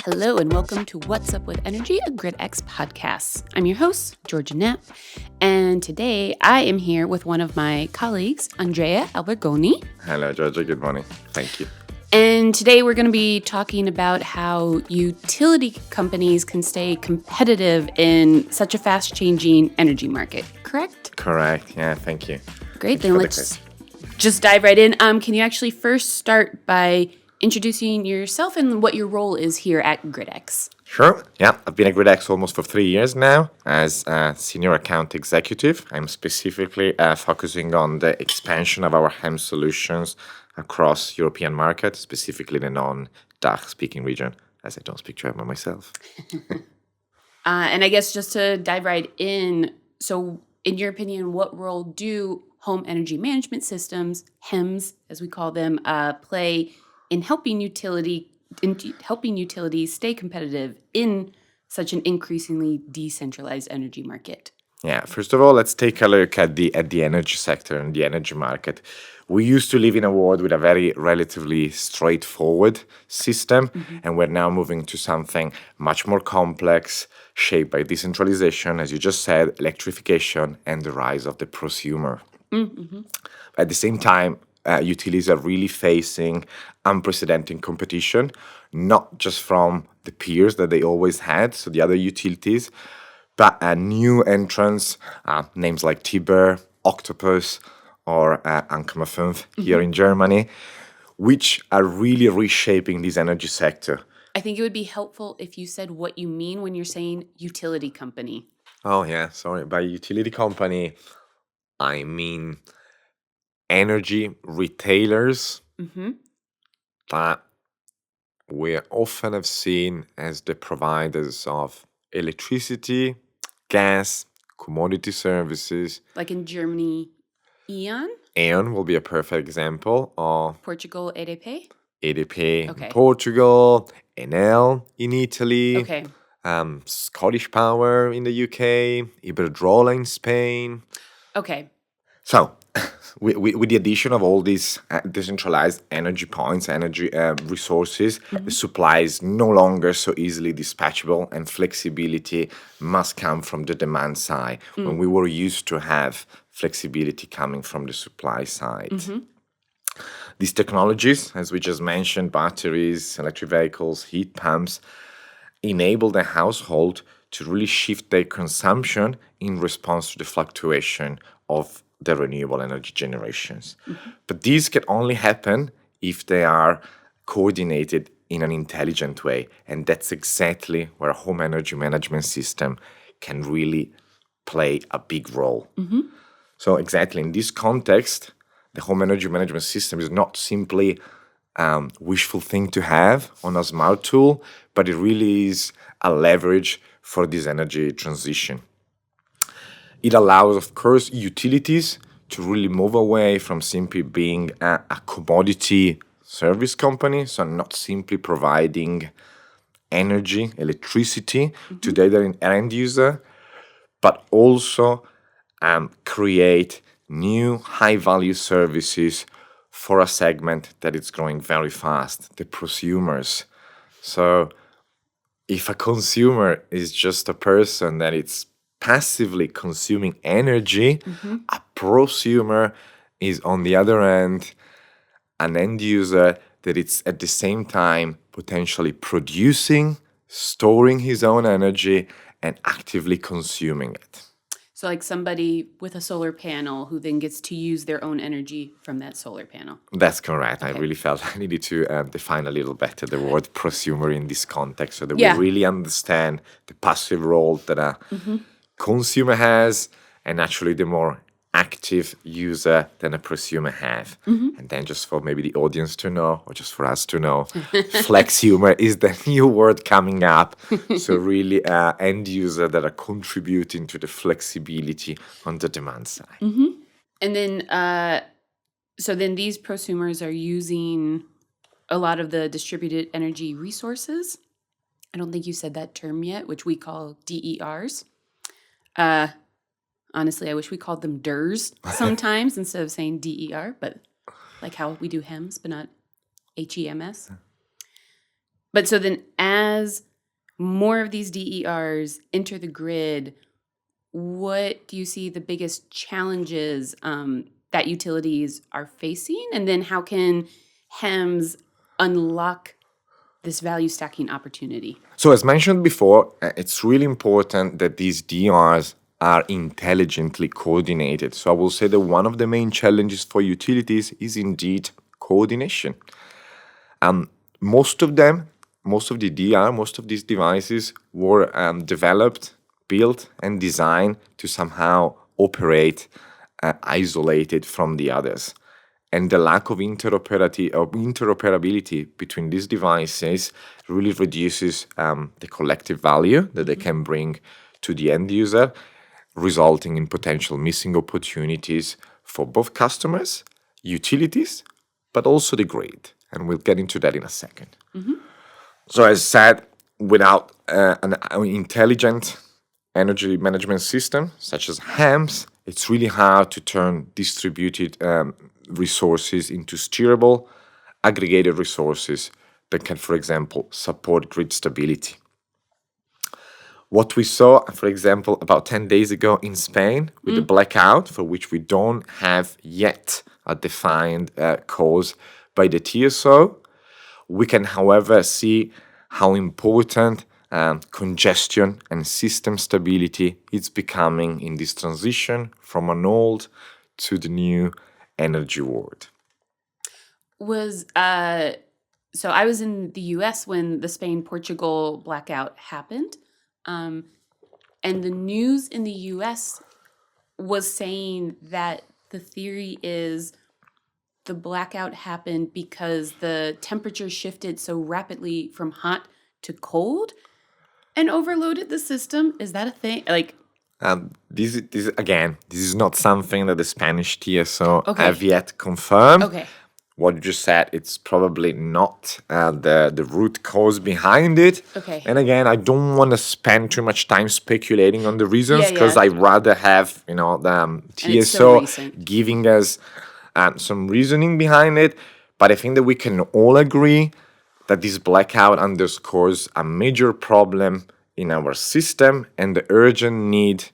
Hello and welcome to What's Up with Energy, a GridX podcast. I'm your host, Georgia Knapp, and today I am here with one of my colleagues, Andrea Albergoni. Hello, Georgia. Good morning. Thank you. And today we're going to be talking about how utility companies can stay competitive in such a fast-changing energy market, correct? Correct. Yeah, thank you. Great. Then let's just dive right in. Can you actually first start by introducing yourself and what your role is here at GridX? Sure. Yeah, I've been at GridX almost for 3 years now as a senior account executive. I'm specifically focusing on the expansion of our HEMS solutions across European markets, specifically the non-DACH speaking region, as I don't speak German myself. And I guess just to dive right in, so in your opinion, what role do home energy management systems, HEMS as we call them, play in helping utilities stay competitive in such an increasingly decentralized energy market? Yeah, first of all, let's take a look at the energy sector and the energy market. We used to live in a world with a very relatively straightforward system, and we're now moving to something much more complex, shaped by decentralization, as you just said, electrification, and the rise of the prosumer. At the same time, utilities are really facing unprecedented competition, not just from the peers that they always had, so the other utilities, but new entrants, names like Tiber, Octopus, or Ankama 5 here in Germany, which are really reshaping this energy sector. I think it would be helpful if you said what you mean when you're saying utility company. Oh, yeah, sorry. By utility company, I mean energy retailers that we often have seen as the providers of electricity, gas, commodity services. Like in Germany, E.ON? E.ON will be a perfect example of Portugal, EDP? EDP Okay. in Portugal, Enel in Italy, Okay. Scottish Power in the UK, Iberdrola in Spain. Okay. So, with the addition of all these decentralized energy points, energy resources, the supply is no longer so easily dispatchable, and flexibility must come from the demand side, when we were used to have flexibility coming from the supply side. These technologies, as we just mentioned, batteries, electric vehicles, heat pumps, enable the household to really shift their consumption in response to the fluctuation of the renewable energy generations. But these can only happen if they are coordinated in an intelligent way. And that's exactly where a home energy management system can really play a big role. So exactly in this context, the home energy management system is not simply wishful thing to have on a smart tool, but it really is a leverage for this energy transition. It allows, of course, utilities to really move away from simply being a commodity service company, so not simply providing energy, electricity to their end user, but also create new high-value services for a segment that is growing very fast, the prosumers. So if a consumer is just a person that it's passively consuming energy, a prosumer is, on the other end, an end user that it's at the same time potentially producing, storing his own energy, and actively consuming it. So like somebody with a solar panel who then gets to use their own energy from that solar panel. That's correct. Okay. I really felt I needed to define a little better the word prosumer in this context so that Yeah. we really understand the passive role that a consumer has, and actually the more active user than a prosumer have. And then just for maybe the audience to know, or just for us to know, flexhumer is the new word coming up. So really end user that are contributing to the flexibility on the demand side. And then, so then these prosumers are using a lot of the distributed energy resources. I don't think you said that term yet, which we call DERs. Honestly, I wish we called them DERs sometimes instead of saying DER, but like how we do HEMS, but not HEMS. But so then as as more of these DERs enter the grid, what do you see the biggest challenges that utilities are facing? And then how can HEMS unlock this value stacking opportunity? So, as mentioned before, it's really important that these DRs are intelligently coordinated. So, I will say that one of the main challenges for utilities is indeed coordination. Most of them, most of the DR, most of these devices were developed, built, and designed to somehow operate isolated from the others. And the lack of interoperability between these devices really reduces the collective value that they can bring to the end user, resulting in potential missing opportunities for both customers, utilities, but also the grid. And we'll get into that in a second. So, as said, without an intelligent energy management system such as HEMS, it's really hard to turn distributed resources into steerable, aggregated resources that can, for example, support grid stability. What we saw, for example, about 10 days ago in Spain with the blackout, for which we don't have yet a defined cause by the TSO, we can, however, see how important congestion and system stability is becoming in this transition from an old to the new energy world. So I was in the US when the Spain-Portugal blackout happened. And the news in the US was saying that the theory is the blackout happened because the temperature shifted so rapidly from hot to cold and overloaded the system. Is that a thing? This is not something that the Spanish TSO have yet confirmed. Okay. What you just said, it's probably not the root cause behind it. Okay. And again, I don't want to spend too much time speculating on the reasons because Yeah. I'd rather have the TSO giving us some reasoning behind it. But I think that we can all agree that this blackout underscores a major problem in our system and the urgent need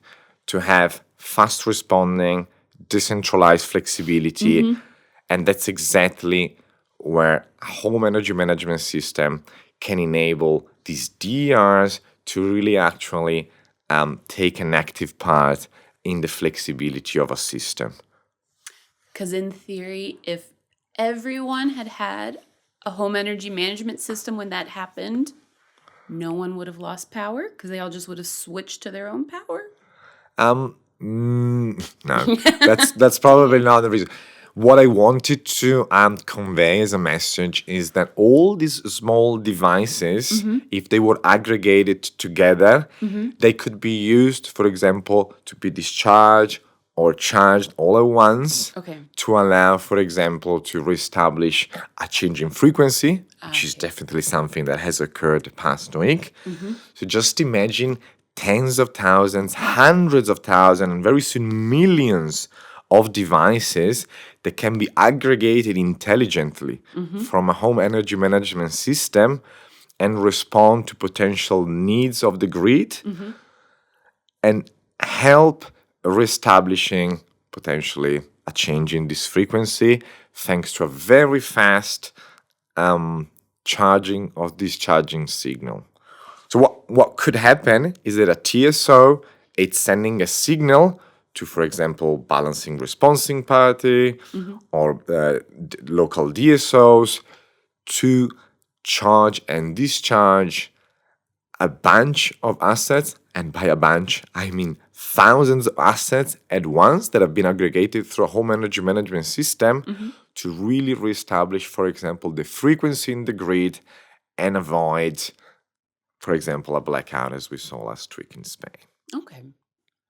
to have fast responding, decentralized flexibility. And that's exactly where a home energy management system can enable these DERs to really actually take an active part in the flexibility of a system. Because in theory, if everyone had had a home energy management system when that happened, no one would have lost power because they all just would have switched to their own power? No, that's probably not the reason. What I wanted to convey as a message is that all these small devices, if they were aggregated together, they could be used, for example, to be discharged or charged all at once to allow, for example, to reestablish a change in frequency, which is definitely something that has occurred the past week. So just imagine tens of thousands, hundreds of thousands, and very soon millions of devices that can be aggregated intelligently from a home energy management system and respond to potential needs of the grid and help reestablishing potentially a change in this frequency thanks to a very fast charging or discharging signal. So what could happen is that a TSO it's sending a signal to, for example, balancing responsing party or local DSOs to charge and discharge a bunch of assets. And by a bunch, I mean thousands of assets at once that have been aggregated through a home energy management system to really reestablish, for example, the frequency in the grid and avoid, for example, a blackout as we saw last week in Spain. Okay.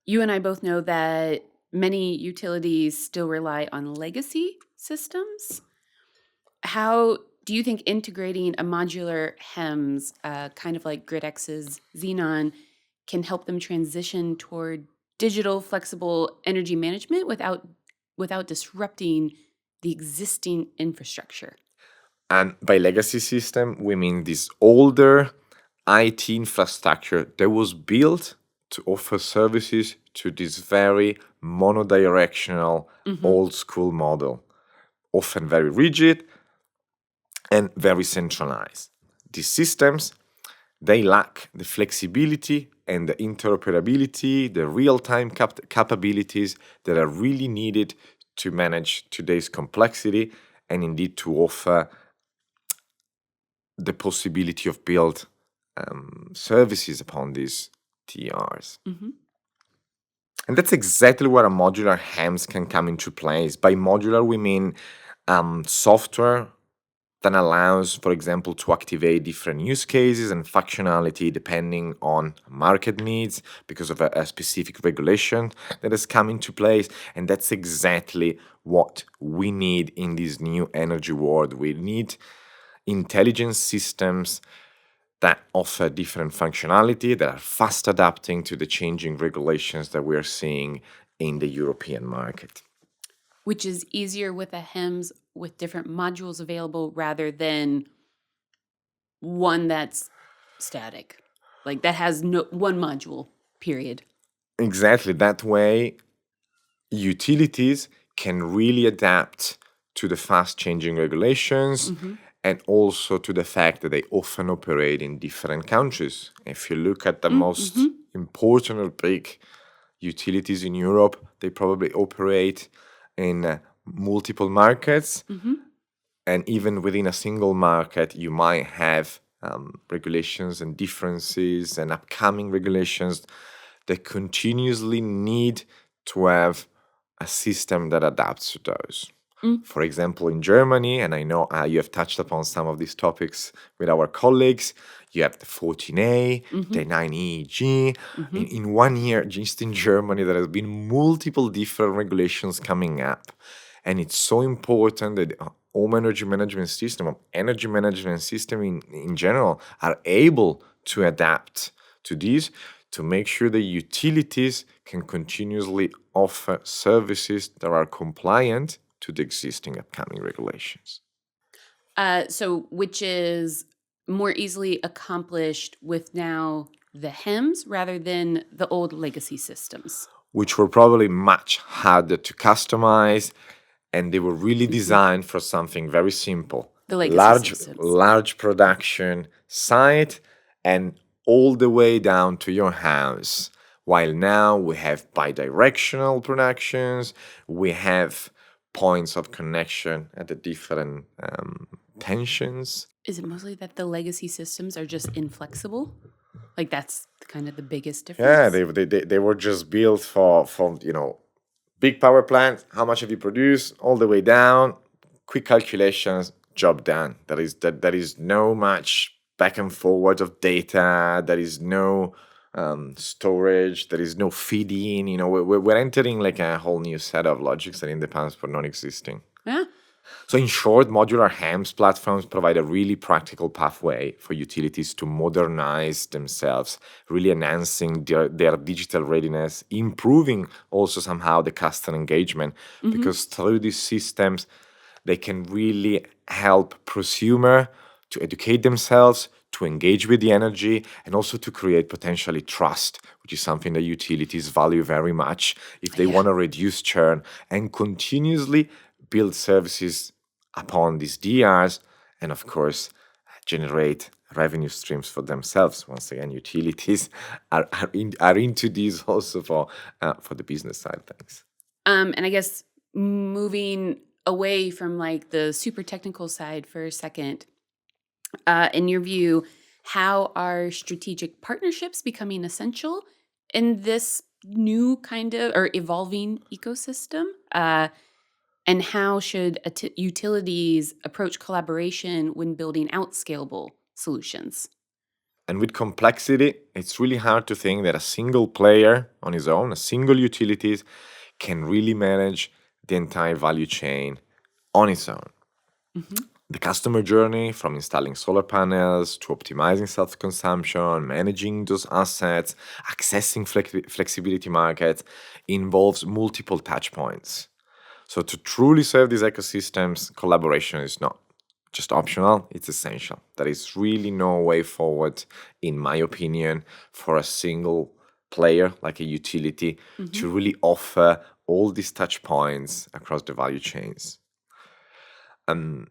You and I both know that many utilities still rely on legacy systems. How do you think integrating a modular HEMS, kind of like GridX's Xenon, can help them transition toward digital, flexible energy management without disrupting the existing infrastructure? And by legacy system, we mean these older IT infrastructure that was built to offer services to this very monodirectional old school model, often very rigid and very centralized. These systems, they lack the flexibility and the interoperability, the real-time capabilities that are really needed to manage today's complexity and indeed to offer the possibility of build services upon these TRs. And that's exactly where a modular HEMS can come into place. By modular, we mean software that allows, for example, to activate different use cases and functionality depending on market needs because of a specific regulation that has come into place. And that's exactly what we need in this new energy world. We need intelligent systems that offer different functionality, that are fast adapting to the changing regulations that we are seeing in the European market. Which is easier with a HEMS with different modules available rather than one that's static, like that has no one module, period. Exactly. That way, utilities can really adapt to the fast changing regulations and also to the fact that they often operate in different countries. If you look at the most important or big utilities in Europe, they probably operate in multiple markets. And even within a single market, you might have regulations and differences and upcoming regulations that continuously need to have a system that adapts to those. For example, in Germany, and I know you have touched upon some of these topics with our colleagues, you have the 14A, the 9EG. In 1 year, just in Germany, there has been multiple different regulations coming up. And it's so important that home energy management system, or energy management system in general, are able to adapt to these to make sure the utilities can continuously offer services that are compliant to the existing upcoming regulations. So which is more easily accomplished with now the HEMS rather than the old legacy systems. Which were probably much harder to customize, and they were really designed for something very simple. The legacy systems. Large production site and all the way down to your house. While now we have bidirectional productions, we have points of connection at the different tensions. Is it mostly that the legacy systems are just inflexible? Like that's kind of the biggest difference? Yeah, they were just built for big power plant, how much have you produced, all the way down, quick calculations, job done. There is no much back and forward of data, there is no storage, there is no feeding. We're entering like a whole new set of logics that in the past were non-existing. Yeah. So in short, modular HEMS platforms provide a really practical pathway for utilities to modernize themselves, really enhancing their digital readiness, improving also somehow the customer engagement, because through these systems, they can really help prosumer to educate themselves, to engage with the energy, and also to create potentially trust, which is something that utilities value very much if they want to reduce churn and continuously build services upon these DRs, and of course, generate revenue streams for themselves. Once again, utilities are into these also for the business side of things. And I guess moving away from like the super technical side for a second, in your view, how are strategic partnerships becoming essential in this new kind of or evolving ecosystem? And how should utilities approach collaboration when building out scalable solutions? And with complexity, it's really hard to think that a single player on his own, a single utilities, can really manage the entire value chain on its own. The customer journey, from installing solar panels to optimizing self-consumption, managing those assets, accessing flexibility markets, involves multiple touch points. So to truly serve these ecosystems, collaboration is not just optional, it's essential. There is really no way forward, in my opinion, for a single player like a utility to really offer all these touch points across the value chains. Um,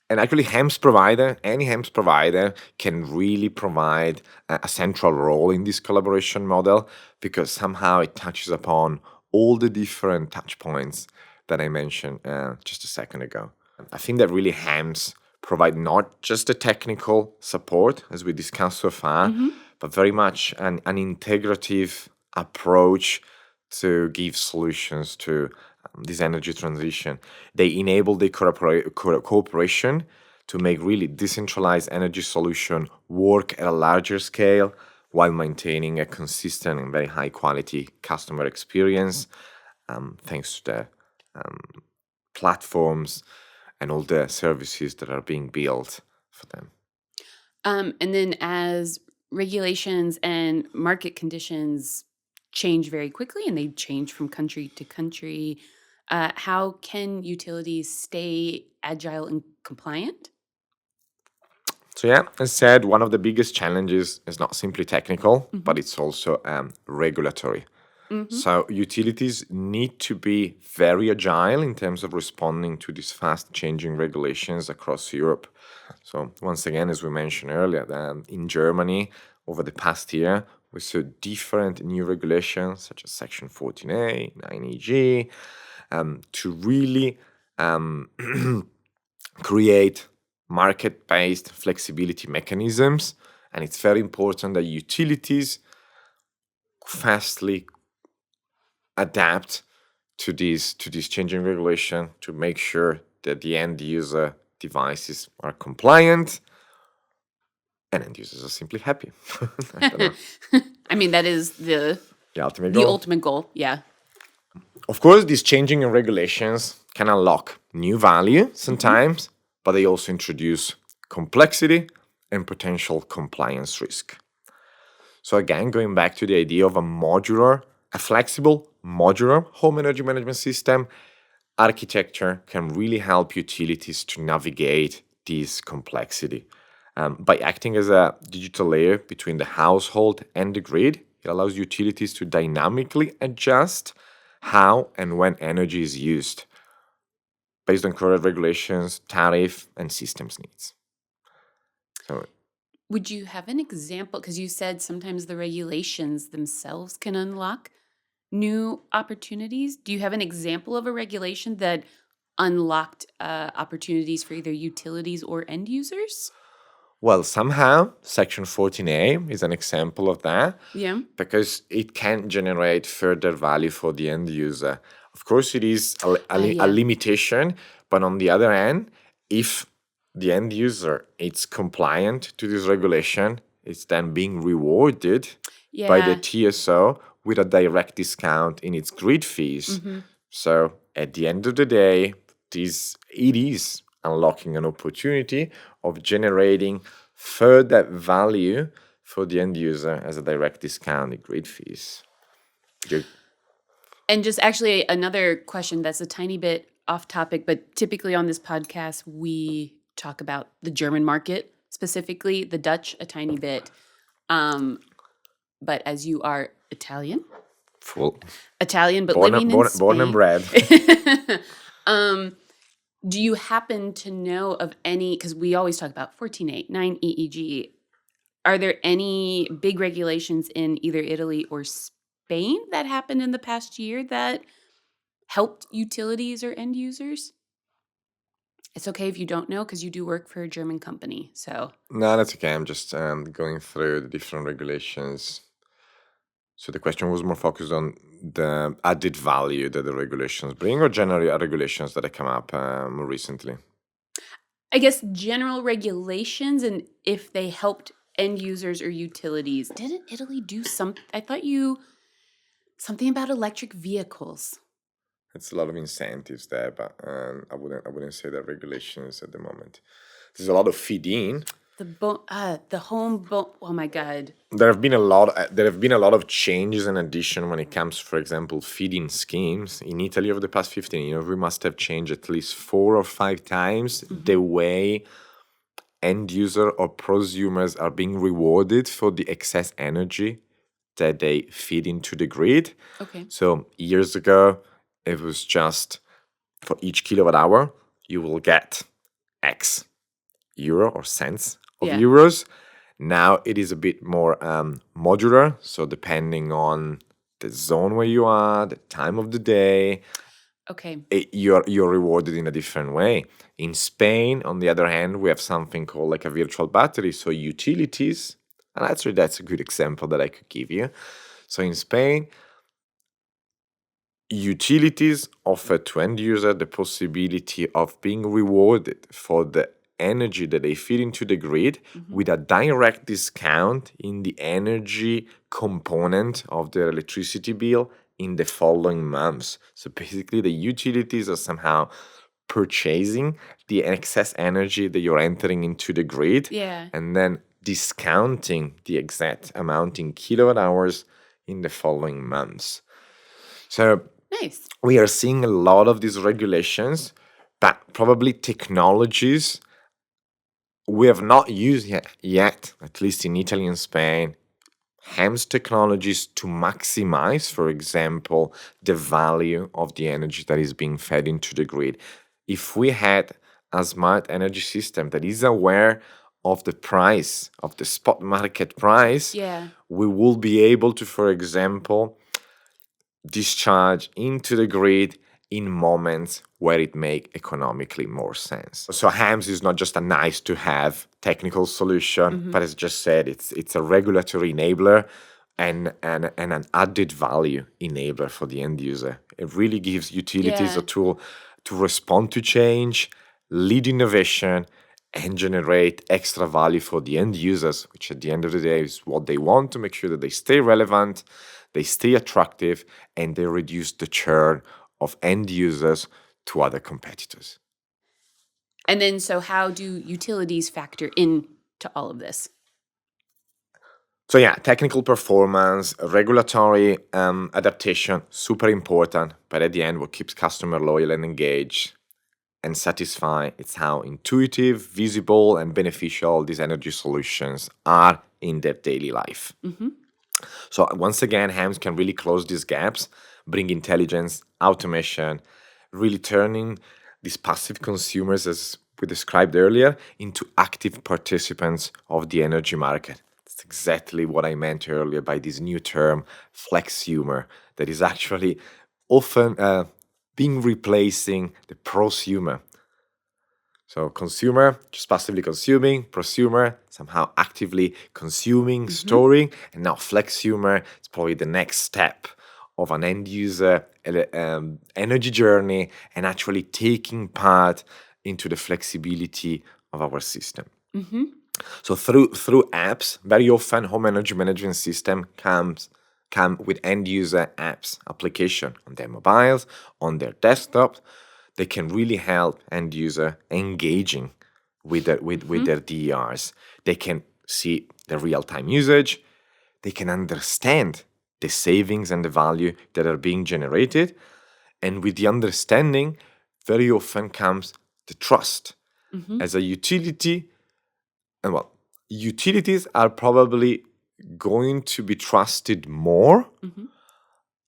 and actually, any HEMS provider can really provide a central role in this collaboration model because somehow it touches upon all the different touch points that I mentioned just a second ago. I think that really HEMS provide not just the technical support, as we discussed so far, but very much an integrative approach to give solutions to this energy transition. They enable the cooperation to make really decentralized energy solution work at a larger scale while maintaining a consistent and very high quality customer experience, thanks to the platforms and all the services that are being built for them. And then as regulations and market conditions change very quickly and they change from country to country, how can utilities stay agile and compliant? So yeah, as said, one of the biggest challenges is not simply technical, but it's also regulatory. So utilities need to be very agile in terms of responding to these fast changing regulations across Europe. So once again, as we mentioned earlier, in Germany over the past year, we saw different new regulations such as Section 14A, 9EG, to really create market-based flexibility mechanisms. And it's very important that utilities fastly adapt to these changing regulation to make sure that the end user devices are compliant and end users are simply happy. I don't know. I mean, that is The ultimate the goal. ultimate goal. Yeah. Of course, these changing in regulations can unlock new value sometimes, but they also introduce complexity and potential compliance risk. So again, going back to the idea of a flexible modular home energy management system, architecture can really help utilities to navigate this complexity. By acting as a digital layer between the household and the grid, it allows utilities to dynamically adjust how and when energy is used based on current regulations, tariff, and systems needs. So Would you have an example? Because you said sometimes the regulations themselves can unlock new opportunities. Do you have an example of a regulation that unlocked opportunities for either utilities or end users? well, somehow Section 14A is an example of that Yeah. because it can generate further value for the end user. Of course, it is a Yeah. limitation, but on the other hand, if the end user is compliant to this regulation, it's then being rewarded by the Yeah. TSO with a direct discount in its grid fees. So at the end of the day, it is unlocking an opportunity of generating further value for the end user as a direct discount in grid fees. And just actually another question that's a tiny bit off topic, but typically on this podcast, we talk about the German market, specifically the Dutch a tiny bit. But as you are Italian, Full. but Born, living in born, Spain, born and bred. do you happen to know of any, because we always talk about 14.8, 9 EEG, are there any big regulations in either Italy or Spain that happened in the past year that helped utilities or end users? It's okay if you don't know because you do work for a German company. So No, that's okay. I'm just going through the different regulations. So the question was more focused on the added value that the regulations bring, or generally regulations that have come up more recently. I guess general regulations and if they helped end users or utilities. Didn't Italy do something? I thought something about electric vehicles. It's a lot of incentives there, but I wouldn't say that regulations at the moment. There's a lot of feed-in The home oh my God. There have been a lot of changes and addition when it comes, for example, feeding schemes in Italy over the past 15 years. We must have changed at least 4 or 5 times the way end user or prosumers are being rewarded for the excess energy that they feed into the grid. Okay. So years ago, it was just for each kilowatt hour, you will get X euro or cents of Yeah. euros. Now it is a bit more modular. So depending on the zone where you are, the time of the day, Okay. you're rewarded in a different way. In Spain, on the other hand, we have something called like a virtual battery. So utilities, and actually that's a good example that I could give you. So in Spain, utilities offer to end user the possibility of being rewarded for the energy that they feed into the grid with a direct discount in the energy component of their electricity bill in the following months. So basically, the utilities are somehow purchasing the excess energy that you're entering into the grid Yeah. and then discounting the exact amount in kilowatt hours in the following months. So Nice. we are seeing a lot of these regulations, but probably technologies we have not used yet, at least in Italy and Spain, HEMS technologies to maximize, for example, the value of the energy that is being fed into the grid. If we had a smart energy system that is aware of the price, of the spot market price, Yeah. we will be able to, for example, discharge into the grid in moments where it make economically more sense. So HAMS is not just a nice to have technical solution, but as just said, it's a regulatory enabler and an added value enabler for the end user. It really gives utilities Yeah. a tool to respond to change, lead innovation, and generate extra value for the end users, which at the end of the day is what they want to make sure that they stay relevant, they stay attractive, and they reduce the churn of end users to other competitors. And then, so how do utilities factor into all of this? So yeah, technical performance, regulatory adaptation, super important. But at the end, what keeps customer loyal and engaged and satisfied is how intuitive, visible, and beneficial these energy solutions are in their daily life. So once again, HAMS can really close these gaps, bring intelligence, automation, really turning these passive consumers, as we described earlier, into active participants of the energy market. That's exactly what I meant earlier by this new term, flexumer, that is actually often being replacing the prosumer. So consumer, just passively consuming, prosumer, somehow actively consuming, storing, and now flexumer, it's probably the next step of an end user energy journey and actually taking part into the flexibility of our system. So through apps, very often home energy management system come with end user apps, application on their mobiles, on their desktop. They can really help end user engaging with their DERs. They can see the real time usage. They can understand the savings and the value that are being generated. And with the understanding, very often comes the trust. As a utility, and well, utilities are probably going to be trusted more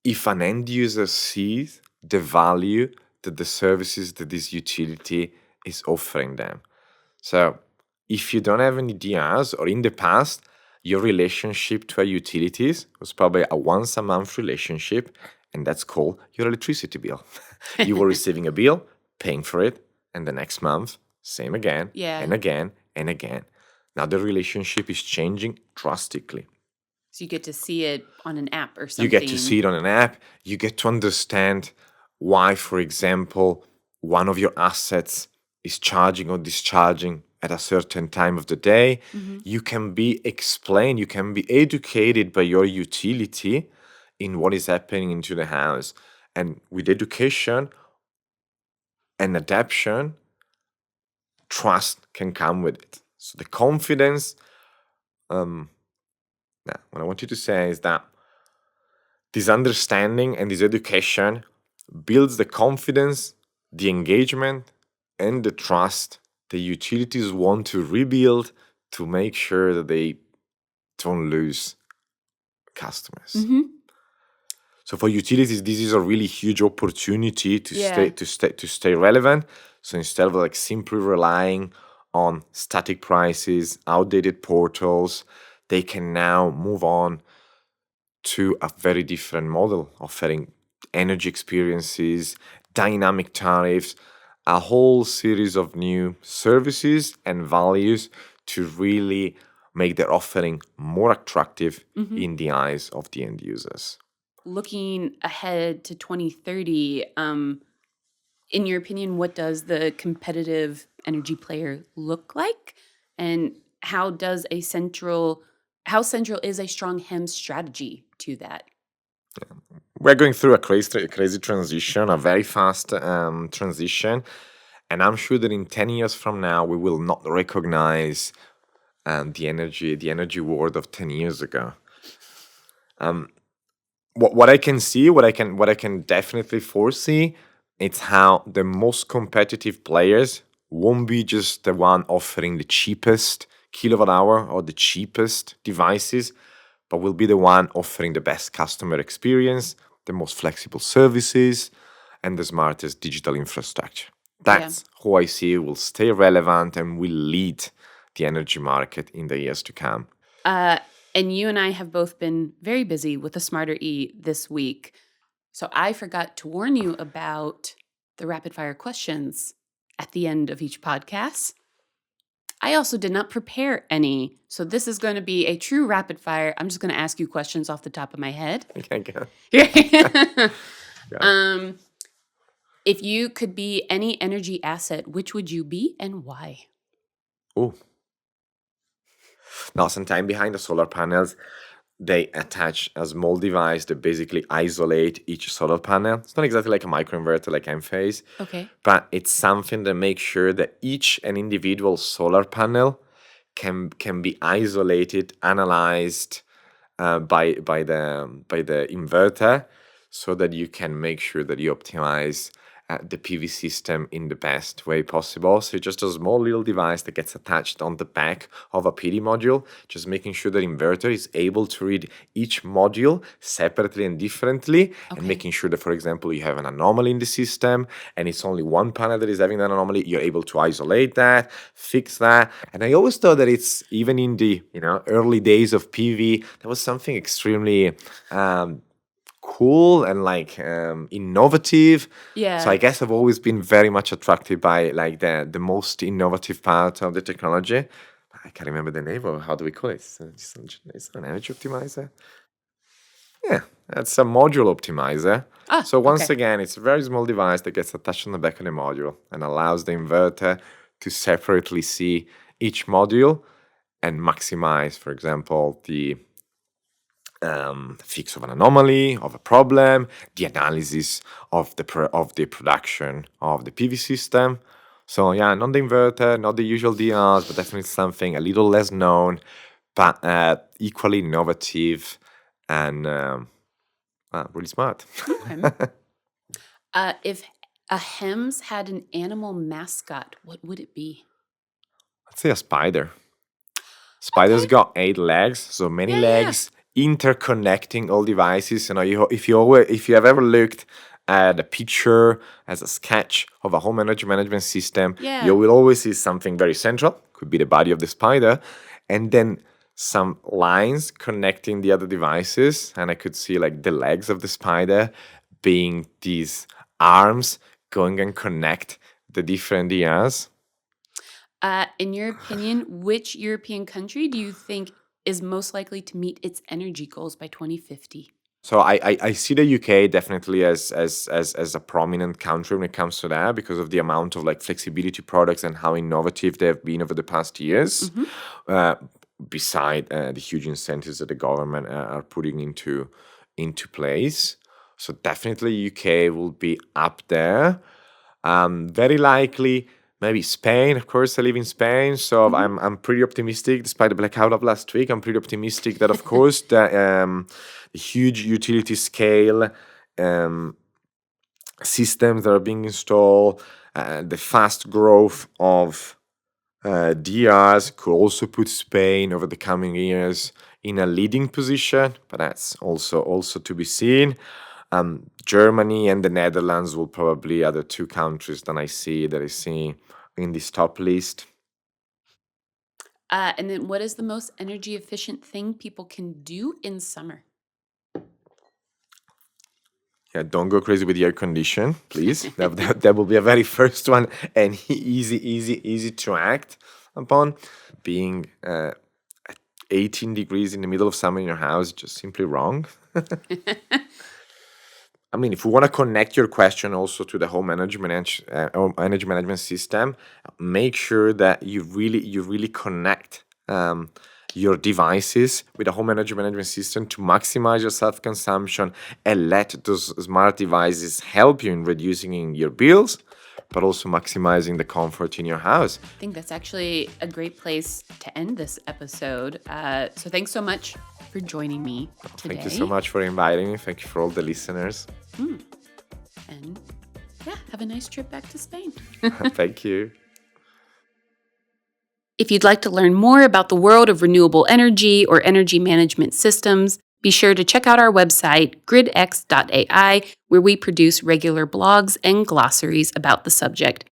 if an end user sees the value that the services that this utility is offering them. So if you don't have any DRs, or in the past, your relationship to a utilities was probably a once a month relationship, and that's called your electricity bill. You were receiving a bill, paying for it, and the next month, same again, Yeah. and again, and again. Now the relationship is changing drastically. So you get to see it on an app or something. You get to see it on an app. You get to understand why, for example, one of your assets is charging or discharging at a certain time of the day. You can be explained, you can be educated by your utility in what is happening into the house. And with education and adaptation, trust can come with it. So the confidence, what I want you to say is that this understanding and this education builds the confidence, the engagement, and the trust the utilities want to rebuild to make sure that they don't lose customers. Mm-hmm. So for utilities, this is a really huge opportunity to Yeah. stay relevant. So instead of like simply relying on static prices, outdated portals, they can now move on to a very different model, offering energy experiences, dynamic tariffs, a whole series of new services and values to really make their offering more attractive Mm-hmm. in the eyes of the end users. Looking ahead to 2030, in your opinion, what does the competitive energy player look like? And how central is a strong HEMS strategy to that? We're going through a crazy transition, a very fast transition, and I'm sure that in 10 years from now, we will not recognize the energy world of 10 years ago. What I can see, what I can definitely foresee, it's how the most competitive players won't be just the one offering the cheapest kilowatt hour or the cheapest devices, but will be the one offering the best customer experience, the most flexible services, and the smartest digital infrastructure. Yeah. That's who I see will stay relevant and will lead the energy market in the years to come. And you and I have both been very busy with the Smarter E this week. So I forgot to warn you about the rapid fire questions at the end of each podcast. I also did not prepare any. So this is going to be a true rapid fire. I'm just going to ask you questions off the top of my head. Okay, go. um, if you could be any energy asset, which would you be and why? Oh, now some time behind the solar panels, they attach a small device that basically isolate each solar panel. It's not exactly like a microinverter like Enphase, Okay. but it's something that makes sure that each and individual solar panel can be isolated, analyzed by the inverter, so that you can make sure that you optimize the PV system in the best way possible. So just a small little device that gets attached on the back of a PD module, just making sure that inverter is able to read each module separately and differently, and Okay. making sure that, for example, you have an anomaly in the system and it's only one panel that is having that anomaly, you're able to isolate that, fix that. And I always thought that it's, even in the early days of PV, that was something extremely cool and like innovative. Yeah. So I guess I've always been very much attracted by like the most innovative part of the technology. I can't remember the name of, how do we call it? It's an energy optimizer. Yeah, that's a module optimizer. So once okay. again, it's a very small device that gets attached on the back of the module and allows the inverter to separately see each module and maximize, for example, the fix of an anomaly, of a problem, the analysis of the production of the PV system. So yeah, not the inverter, not the usual DRs, but definitely something a little less known, but equally innovative and really smart. Okay. If a HEMS had an animal mascot, what would it be? I'd say a spider. Spiders Okay. got 8 legs, so many Yeah. legs interconnecting all devices. If you have ever looked at a picture as a sketch of a home energy management system, Yeah. you will always see something very central, could be the body of the spider, and then some lines connecting the other devices. And I could see like the legs of the spider being these arms going and connect the different DRs. In your opinion, which European country do you think is most likely to meet its energy goals by 2050? So I see the UK definitely as a prominent country when it comes to that, because of the amount of like flexibility products and how innovative they've been over the past years. Beside the huge incentives that the government are putting into place. So definitely UK will be up there. Very likely Maybe Spain, of course. I live in Spain, so Mhm. I'm pretty optimistic. Despite the blackout of last week, I'm pretty optimistic that, of course, the huge utility scale um, systems that are being installed, the fast growth of DRs could also put Spain over the coming years in a leading position, but that's also to be seen. Germany and the Netherlands will probably are the two countries that I see in this top list. And then what is the most energy efficient thing people can do in summer? Yeah, don't go crazy with the air condition, please. That will be a very first one and easy to act upon. Being 18 degrees in the middle of summer in your house, just simply wrong. I mean, if we want to connect your question also to the home energy management system, make sure that you really connect your devices with a home energy management system to maximize your self consumption and let those smart devices help you in reducing your bills, but also maximizing the comfort in your house. I think that's actually a great place to end this episode. So thanks so much for joining me today. Thank you so much for inviting me. Thank you for all the listeners. And yeah, have a nice trip back to Spain. Thank you. If you'd like to learn more about the world of renewable energy or energy management systems, be sure to check out our website, gridx.ai, where we produce regular blogs and glossaries about the subject.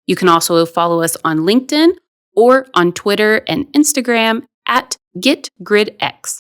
You can also follow us on LinkedIn or on Twitter and Instagram at GetGridX.